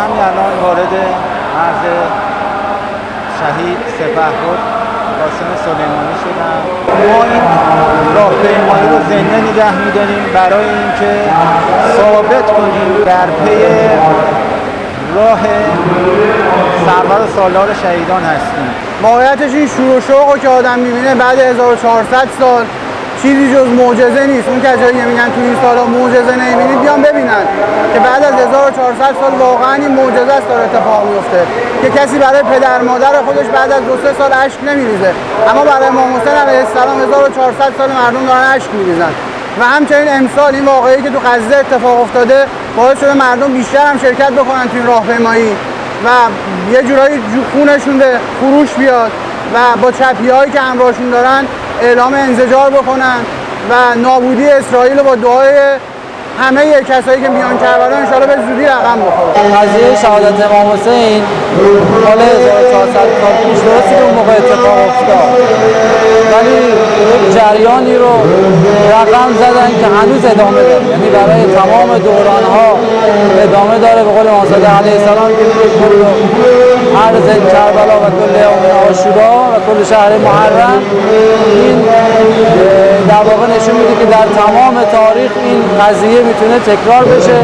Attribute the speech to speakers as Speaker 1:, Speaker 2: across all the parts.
Speaker 1: همین الان وارد مرز شهید سپهبد قاسم سلیمانی شدن. ما این راهپیمایی رو زنده نگه می‌داریم برای اینکه ثابت کنیم در پی راه سرور سالار شهیدان هستیم.
Speaker 2: واقعیتش این شور و شوقو که آدم می‌بینه بعد 1400 سال چیزی جز معجزه نیست. اون کسایی که میگن تو این سالا معجزه نمی‌بینید بیان ببینن که بعد از 1400 سال واقعا این معجزه است داره اتفاق میفته که کسی برای پدر مادر خودش بعد از 2-3 سال اشک نمیریزه، اما برای امام حسین علیه السلام 1400 سال مردم دارن اشک میریزن. و همچنین امسال این واقعی که تو غزه اتفاق افتاده باعث شده مردم بیشتر هم شرکت بکنن تو این راهپیمایی و یه جورایی خونشون به خروش بیاد و با چپی‌هایی که همراهشون دارن اعلام انزجار بکنن و نابودی اسرائیل با دعای همه کسایی که میان کربلا ان شاءالله به زودی رقم بخوره.
Speaker 3: قضیه شهادت امام حسین مال 1400 سال پیش درسته که اون موقع اتفاق افتاد، ولی یک جریانی رو رقم زدن که هنوز ادامه داره، یعنی برای تمام دوران‌ها ادامه داره. به قول امام صادق علیه السلام که کل ارض کربلا و کل یوم عاشورا و کل شهر محرم، این در واقع نشون میده که در تمام تاریخ این قضیه میتونه تکرار بشه،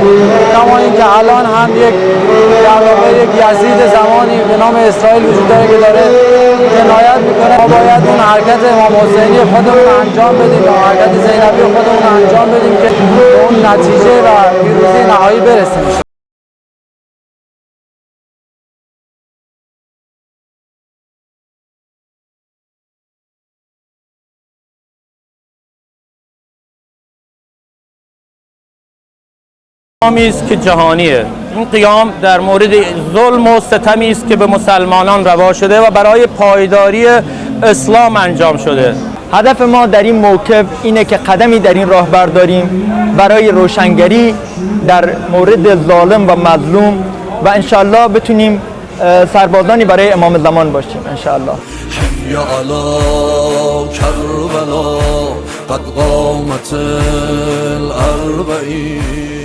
Speaker 3: کما اینکه الان هم یک در واقع یک یزید زمانی به نام اسرائیل وجود داره که داره جنایت میکنه. ما باید اون حرکت امام حسینی خودمون انجام بدیم و حرکت زینبی خودمون انجام بدیم که به اون نتیجه و پیروزی نهایی برسیم.
Speaker 4: قیامی است که جهانیه. این قیام در مورد ظلم و ستمی است که به مسلمانان روا شده و برای پایداری اسلام انجام شده.
Speaker 5: هدف ما در این موقف اینه که قدمی در این راه برداریم برای روشنگری در مورد ظالم و مظلوم و انشالله بتونیم سربازانی برای امام زمان باشیم انشالله.
Speaker 6: حی علی کربلا قد قامت الاربعین